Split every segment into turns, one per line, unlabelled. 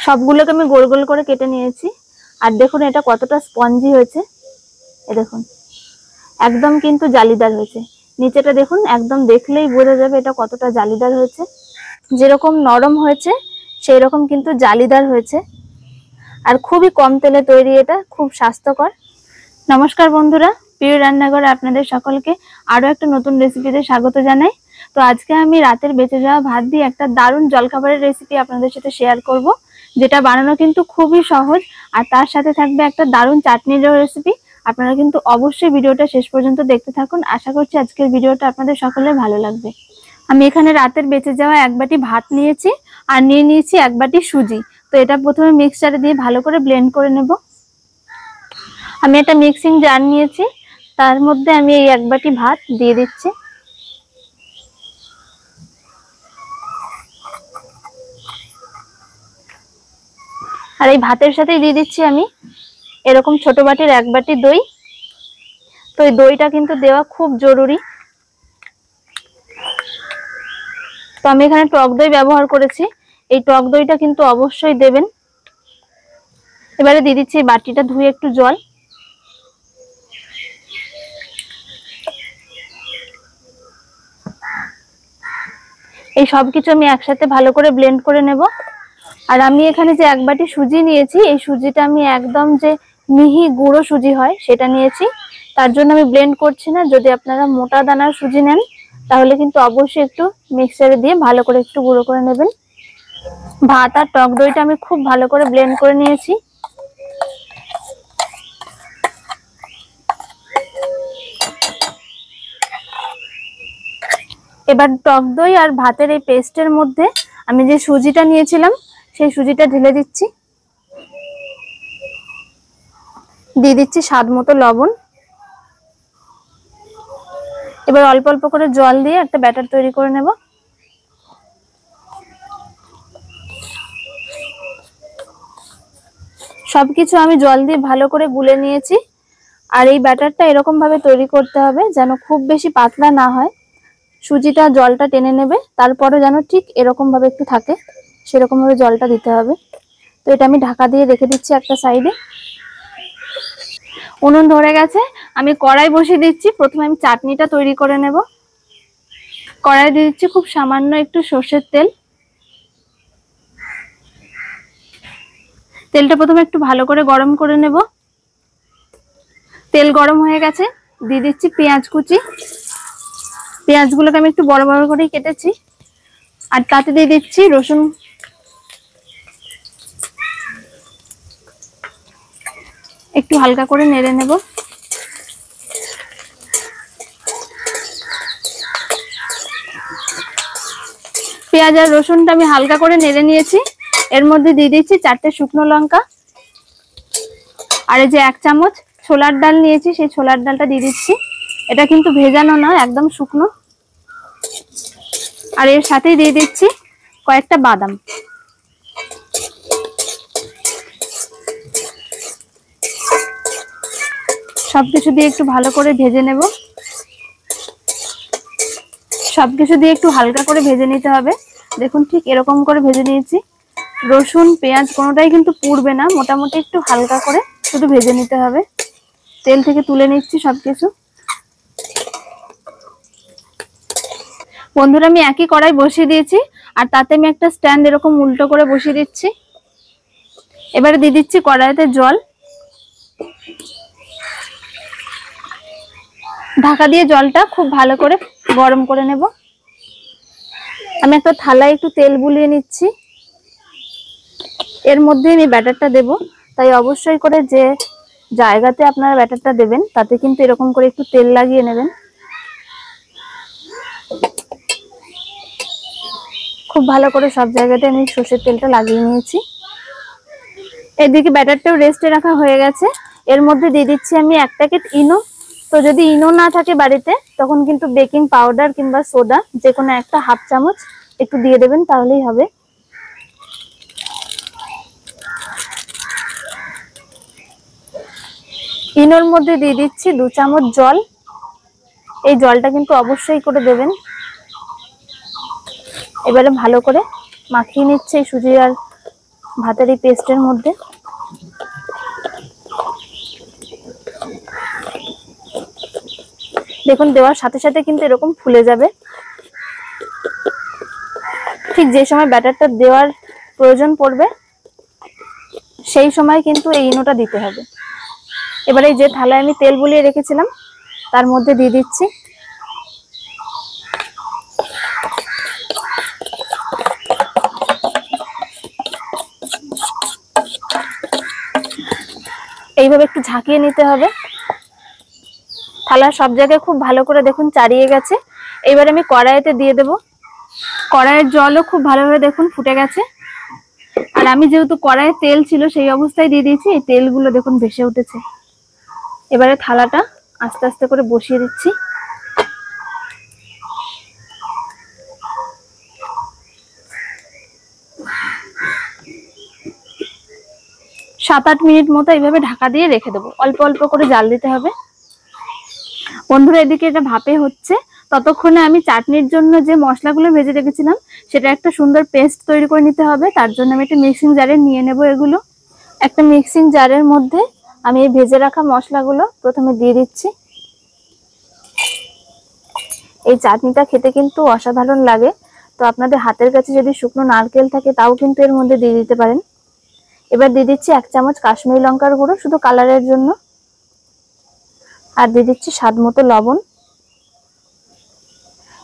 সবগুলোকে আমি গোল গোল করে কেটে নিয়েছি। আর দেখুন এটা কতটা স্পঞ্জি হয়েছে, এ দেখুন একদম কিন্তু জালিদার হয়েছে। নিচেটা দেখুন, একদম দেখলেই বোঝা যাবে এটা কতটা জালিদার হয়েছে। যেরকম নরম হয়েছে সেই রকম কিন্তু জালিদার হয়েছে। আর খুবই কম তেলে তৈরি, এটা খুব স্বাস্থ্যকর। নমস্কার বন্ধুরা, প্রিয় রান্নাঘরে আপনাদের সকলকে আরো একটা নতুন রেসিপিতে স্বাগত জানাই। তো আজকে আমি রাতের বেঁচে যাওয়া ভাত দিয়ে একটা দারুণ জলখাবারের রেসিপি আপনাদের সাথে শেয়ার করব, যেটা বানানো কিন্তু খুবই সহজ। আর তার সাথে থাকবে একটা দারুণ চাটনির রেসিপি। আপনারা কিন্তু অবশ্যই ভিডিওটা শেষ পর্যন্ত দেখতে থাকুন। আশা করছি আজকের ভিডিওটা আপনাদের সকলের ভালো লাগবে। আমি এখানে রাতের বেঁচে যাওয়া এক বাটি ভাত নিয়েছি আর নিয়ে নিয়েছি এক বাটি সুজি। তো এটা প্রথমে মিক্সচারে দিয়ে ভালো করে ব্লেন্ড করে নেব। আমি একটা মিক্সিং জার নিয়েছি, তার মধ্যে আমি এই এক বাটি ভাত দিয়ে দিচ্ছি। আর এই ভাতের সাথেই দিয়ে দিচ্ছি আমি এরকম ছোট বাটির এক বাটি দই। তো এই দইটা কিন্তু দেওয়া খুব জরুরি। তো আমি এখানে টক দই ব্যবহার করেছি, এই টক দইটা কিন্তু অবশ্যই দেবেন। এবারে দিয়ে দিচ্ছি বাটিটা ধুয়ে একটু জল। এই সবকিছু আমি একসাথে ভালো করে ব্লেন্ড করে নেব। আর আমি এখানে যে এক বাটি সুজি নিয়েছি, এই সুজিটা আমি একদম যে মিহি গুঁড়ো সুজি হয় সেটা নিয়েছি। তার জন্য আমি ব্লেন্ড করছি না। যদি আপনারা মোটা দানার সুজি নেন তাহলে কিন্তু অবশ্যই একটু মিক্সচারে দিয়ে ভালো করে একটু গুঁড়ো করে নেবেন। ভাত আর টক দইটা আমি খুব ভালো করে ব্লেন্ড করে নিয়েছি। এবার টক দই আর ভাতের এই পেস্টের মধ্যে আমি যে সুজিটা নিয়েছিলাম সেই সুজিটা ঢেলে দিচ্ছি। দিয়ে দিচ্ছি স্বাদ মতো লবণ। এবার অল্প অল্প করে জল দিয়ে একটা ব্যাটার তৈরি করে নেব। সবকিছু আমি জল দিয়ে ভালো করে গুলে নিয়েছি। আর এই ব্যাটারটা এরকম ভাবে তৈরি করতে হবে যেন খুব বেশি পাতলা না হয়। সুজিটা জলটা টেনে নেবে, তারপরে যেন ঠিক এরকম ভাবে একটু থাকে, সেরকম ভাবে জলটা দিতে হবে। তো এটা আমি ঢাকা দিয়ে রেখে দিচ্ছি একটা সাইডে। উনুন ধরে গেছে, আমি কড়াই বসিয়ে দিচ্ছি। প্রথমে আমি চাটনিটা তৈরি করে নেব। কড়াই দিয়ে দিচ্ছি খুব সামান্য একটু সর্ষের তেল। তেলটা প্রথমে একটু ভালো করে গরম করে নেব। তেল গরম হয়ে গেছে, দিয়ে দিচ্ছি পেঁয়াজ কুচি। পেঁয়াজগুলোকে আমি একটু বড় বড় করেই কেটেছি। আর তাতে দিয়ে দিচ্ছি রসুন। একটু হালকা করে নেড়ে নেব। পেঁয়াজ আর রসুনটা আমি হালকা করে নেড়ে নিয়েছি। এর মধ্যে দিয়ে দিচ্ছি 4টে শুকনো লঙ্কা। আর এই যে 1 চামচ ছোলার ডাল নিয়েছি, সেই ছোলার ডালটা দিয়ে দিচ্ছি। এটা কিন্তু ভেজানো না, একদম শুকনো। আর এর সাথেই দিয়ে দিচ্ছি কয়েকটা বাদাম। সবকিছু দিয়ে একটু ভালো করে ভেজে নেব। সবকিছু দিয়ে একটু হালকা করে ভেজে নিতে হবে। দেখুন ঠিক এরকম করে ভেজে নিয়েছি। রসুন পেঁয়াজ কোনোটাই কিন্তু পুড়বে না, মোটামুটি একটু হালকা করে শুধু ভেজে নিতে হবে। তেল থেকে তুলে নিচ্ছি সবকিছু। বন্ধুরা, আমি একই কড়াই বসিয়ে দিয়েছি আর তাতে আমি একটা স্ট্যান্ড এরকম উল্টো করে বসিয়ে দিচ্ছি। এবারে দিয়ে দিচ্ছি কড়াইতে জল। ঢাকা দিয়ে জলটা খুব ভালো করে গরম করে নেব। আমি একটা থালায় একটু তেল বুলিয়ে নিচ্ছি। এর মধ্যে আমি ব্যাটারটা দেব, তাই অবশ্যই করে যে জায়গাতে আপনারা ব্যাটারটা দেবেন তাতে কিন্তু এরকম করে একটু তেল লাগিয়ে নেবেন। খুব ভালো করে সব জায়গাতে আমি সর্ষের তেলটা লাগিয়ে নিয়েছি। এদিকে ব্যাটারটাও রেস্টে রাখা হয়ে গেছে। এর মধ্যে দিয়ে দিচ্ছি আমি 1 প্যাকেট ইনো। তো যদি ইনো না থাকে বাড়িতে তখন কিন্তু বেকিং পাউডার কিংবা সোডা যে কোনো একটা 1/2 চামচ একটু দিয়ে দেবেন, তাহলেই হবে। ইনোর মধ্যে দিয়ে দিচ্ছি 2 চামচ জল। এই জলটা কিন্তু অবশ্যই করে দেবেন। এবারে ভালো করে মাখিয়ে নিচ্ছে সুজি আর ভাতের এই পেস্টের মধ্যে। দেখুন দেওয়ার সাথে সাথে কিন্তু এরকম ফুলে যাবে। ঠিক যে সময় ব্যাটারটা দেওয়ার প্রয়োজন পড়বে সেই সময় কিন্তু এই ইনোটা দিতে হবে। এবারে যে থালায় আমি তেল বুলিয়ে রেখেছিলাম তার মধ্যে দিয়ে দিচ্ছি। এইভাবে একটু ঝাঁকিয়ে নিতে হবে। থালার সব জায়গায় খুব ভালো করে দেখুন চাড়িয়ে গেছে। এবার আমি কড়াইতে দিয়ে দেব। কড়াইয়ের জলও খুব ভালোভাবে দেখুন ফুটে গেছে। আর আমি যেহেতু কড়াইয়ে তেল ছিল সেই অবস্থায় দিয়ে দিয়েছি, এই তেলগুলো দেখুন ভেসে উঠেছে। এবারে থালাটা আস্তে আস্তে করে বসিয়ে দিচ্ছি। সাত আট মিনিট মতো এইভাবে ঢাকা দিয়ে রেখে দেবো। অল্প অল্প করে জাল দিতে হবে। বন্ধুরা এদিকে এটা ভাপে হচ্ছে, ততক্ষণে আমি চাটনির জন্য যে মশলাগুলো ভেজে রেখেছিলাম সেটা একটা সুন্দর পেস্ট তৈরি করে নিতে হবে। তার জন্য আমি একটা মিক্সিং জারে নিয়ে নেব। এগুলো একটা মিক্সিং জারের মধ্যে আমি এই ভেজে রাখা মশলাগুলো প্রথমে দিয়ে দিচ্ছি। এই চাটনিটা খেতে কিন্তু অসাধারণ লাগে। তো আপনাদের হাতের কাছে যদি শুকনো নারকেল থাকে তাও কিন্তু এর মধ্যে দিয়ে দিতে পারেন। এবার দিয়ে দিচ্ছি 1 চামচ কাশ্মীরি লঙ্কার গুঁড়ো শুধু কালারের জন্য। আর দিয়ে দিচ্ছি স্বাদ মতো লবণ,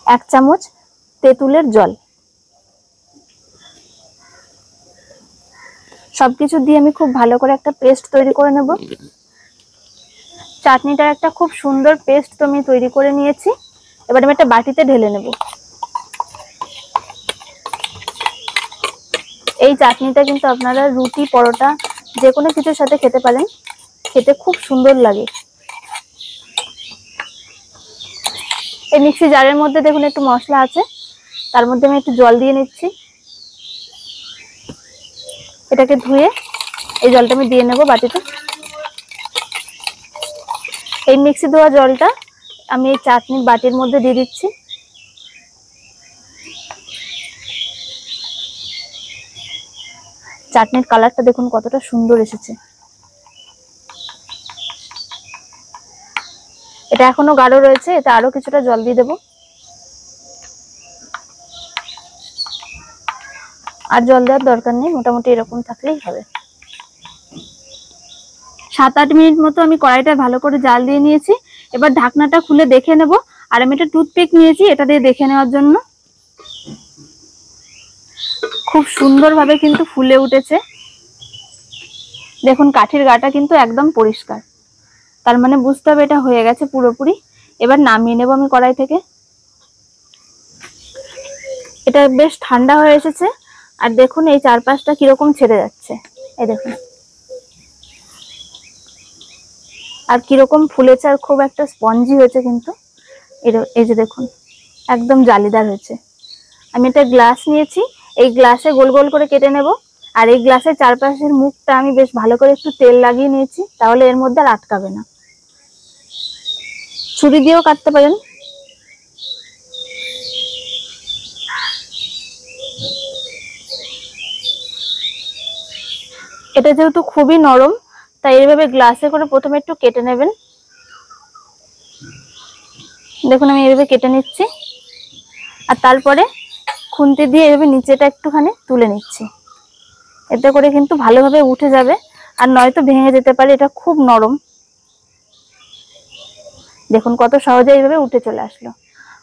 1 চামচ তেঁতুলের জল। সবকিছু দিয়ে আমি খুব ভালো করে একটা পেস্ট তৈরি করে নেব। চাটনিটার একটা খুব সুন্দর পেস্ট তো আমি তৈরি করে নিয়েছি। এবার আমি একটা বাটিতে ঢেলে নেব। এই চাটনিটা কিন্তু আপনারা রুটি, পরোটা যে কোনো কিছুর সাথে খেতে পারেন, খেতে খুব সুন্দর লাগে। এই মিক্সি জারের মধ্যে দেখুন একটু মশলা আছে, তার মধ্যে আমি একটু জল দিয়ে নিচ্ছি। এটাকে ধুয়ে এই জলটা আমি দিয়ে নেব বাটিতে। এই মিক্সি ধোয়া জলটা আমি এই চাটনির বাটির মধ্যে দিয়ে দিচ্ছি। চাটনির কালারটা দেখুন কতটা সুন্দর এসেছে। এটা এখনো গাঢ় রয়েছে, এটা আরো কিছুটা জল দিয়ে দেবো। আর জল দেওয়ার দরকার নেই, মোটামুটি এরকম থাকলেই হবে। 7-8 মিনিট মতো আমি কড়াইটা ভালো করে জাল দিয়ে নিয়েছি। এবার ঢাকনাটা খুলে দেখে নেব। আর আমি একটা টুথপিক নিয়েছি, এটা দিয়ে দেখে নেওয়ার জন্য। খুব সুন্দরভাবে কিন্তু ফুলে উঠেছে। দেখুন কাঠির গাটা কিন্তু একদম পরিষ্কার, তার মানে বুঝতে হবে এটা হয়ে গেছে পুরোপুরি। এবার নামিয়ে নেব আমি কড়াই থেকে। এটা বেশ ঠান্ডা হয়ে এসেছে। আর দেখুন এই চারপাশটা কিরকম ছেড়ে যাচ্ছে, এই দেখুন। আর কিরকম ফুলেছে, আর খুব একটা স্পঞ্জি হয়েছে কিন্তু। এই যে দেখুন একদম জালিদার হয়েছে। আমি একটা গ্লাস নিয়েছি, এই গ্লাসে গোল গোল করে কেটে নেব। আর এই গ্লাসের চারপাশের মুখটা আমি বেশ ভালো করে একটু তেল লাগিয়ে নিয়েছি, তাহলে এর মধ্যে আর আটকাবে না। ছুরি দিয়েও কাটতে পারেন। এটা যেহেতু খুবই নরম, তাই এইভাবে গ্লাসে করে প্রথমে একটু কেটে নেবেন। দেখুন আমি এইভাবে কেটে নিচ্ছি। আর তারপরে খুন্তি দিয়ে এইভাবে নিচেটা একটুখানি তুলে নিচ্ছি। এতে করে কিন্তু ভালোভাবে উঠে যাবে, আর নয়তো ভেঙে যেতে পারে, এটা খুব নরম। দেখুন কত সহজে এইভাবে উঠে চলে আসলো।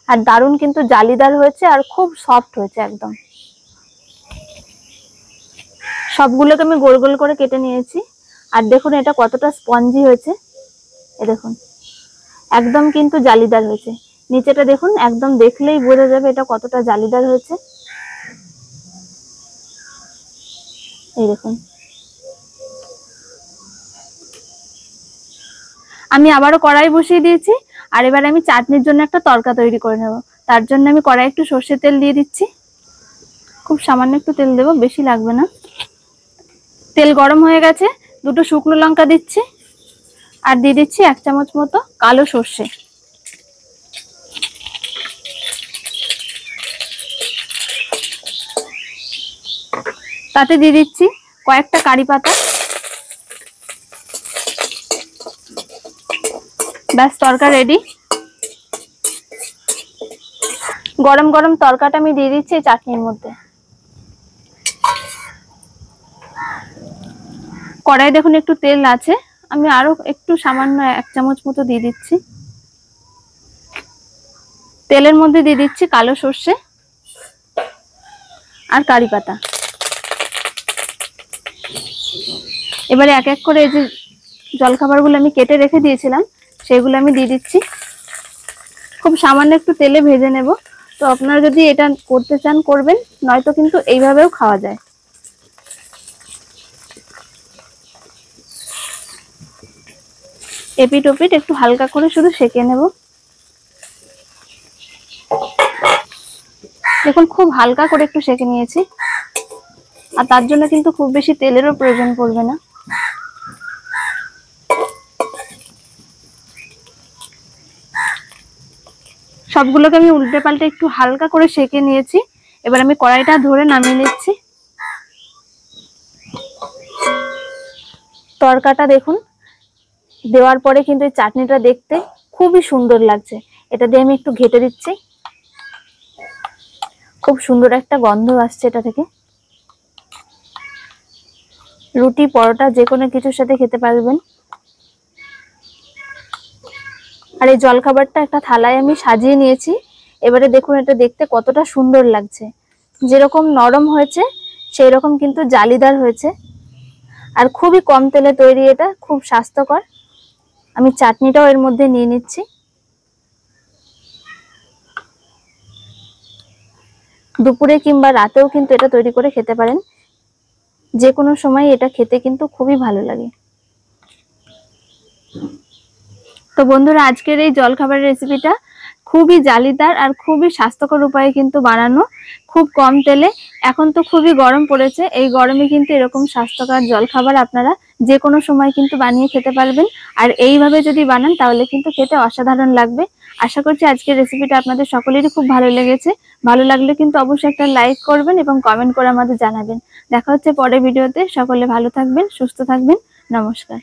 আর দারুণ কিন্তু জালিদার হয়েছে, আর খুব সফট হয়েছে একদম। সবগুলোকে আমি গোল গোল করে কেটে নিয়েছি। আর দেখুন এটা কতটা স্পঞ্জি হয়েছে, এ দেখুন একদম কিন্তু জালিদার হয়েছে। নিচেটা দেখুন, একদম দেখলেই বোঝা যাবে এটা কতটা জালিদার হয়েছে। এই দেখুন। আমি আবারও কড়াই বসিয়ে দিয়েছি। আর এবার আমি চাটনির জন্য একটা তড়কা তৈরি করে নেব। তার জন্য আমি কড়াই একটু সর্ষের তেল দিয়ে দিচ্ছি। খুব সামান্য একটু তেল দেবো, বেশি লাগবে না। তেল গরম হয়ে গেছে, দুটো শুকনো লঙ্কা দিচ্ছি। আর দিয়ে দিচ্ছি 1 চামচ মতো কালো সর্ষে। তাতে দিয়ে দিচ্ছি কয়েকটা কারি পাতা, ব্যাস তরকা রেডি। গরম গরম তরকাটা আমি দিয়ে দিচ্ছি এই চাটনির মধ্যে। কড়াই দেখুন একটু তেল আছে, আমি আরো একটু সামান্য 1 চামচ মতো দিয়ে দিচ্ছি। তেলের মধ্যে দিয়ে দিচ্ছি কালো সর্ষে আর কারি পাতা। এবারে এক এক করে এই যে জলখাবারগুলো আমি কেটে রেখে দিয়েছিলাম সেগুলো আমি দিয়ে দিচ্ছি। খুব সামান্য একটু তেলে ভেজে নেব। তো আপনারা যদি এটা করতে চান করবেন, নয়তো কিন্তু এইভাবেও খাওয়া যায়। এপিট ওপিট একটু হালকা করে শুধু সেঁকে নেব। দেখুন খুব হালকা করে একটু সেঁকে নিয়েছি, আর তার জন্য কিন্তু খুব বেশি তেলেরও প্রয়োজন পড়বে না। সবগুলোকে আমি উল্টে পাল্টে একটু হালকা করে সেঁকে নিয়েছি। এবার আমি কড়াইটা ধরে নামিয়ে নিচ্ছি। তরকাটা দেখুন দেওয়ার পরে কিন্তু এই চাটনিটা দেখতে খুবই সুন্দর লাগছে। এটা দিয়ে আমি একটু ঘেটে দিচ্ছি। খুব সুন্দর একটা গন্ধ আসছে এটা থেকে। রুটি পরোটা যে কোনো কিছুর সাথে খেতে পারবেন। আর এই জলখাবারটা একটা থালায় আমি সাজিয়ে নিয়েছি। এবারে দেখুন এটা দেখতে কতটা সুন্দর লাগছে। যেরকম নরম হয়েছে সেই রকম কিন্তু জালিদার হয়েছে, আর খুবই কম তেলে তৈরি, এটা খুব স্বাস্থ্যকর। আমি চাটনিটাও এর মধ্যে নিয়ে নিচ্ছি। দুপুরে কিংবা রাতেও কিন্তু এটা তৈরি করে খেতে পারেন। যে কোনো সময় এটা খেতে কিন্তু খুবই ভালো লাগে। তো বন্ধুরা, আজকের এই জলখাবারের রেসিপিটা খুবই জালিদার আর খুবই স্বাস্থ্যকর উপায়ে কিন্তু বানানো, খুব কম তেলে। এখন তো খুবই গরম পড়েছে, এই গরমে কিন্তু এরকম স্বাস্থ্যকর জলখাবার আপনারা যে কোনো সময় কিন্তু বানিয়ে খেতে পারবেন। আর এইভাবে যদি বানান তাহলে কিন্তু খেতে অসাধারণ লাগবে। আশা করছি আজকের রেসিপিটা আপনাদের সকলেরই খুব ভালো লেগেছে। ভালো লাগলে কিন্তু অবশ্যই একটা লাইক করবেন এবং কমেন্ট করে আমাদের জানাবেন। দেখা হচ্ছে পরের ভিডিওতে। সকলে ভালো থাকবেন, সুস্থ থাকবেন। নমস্কার।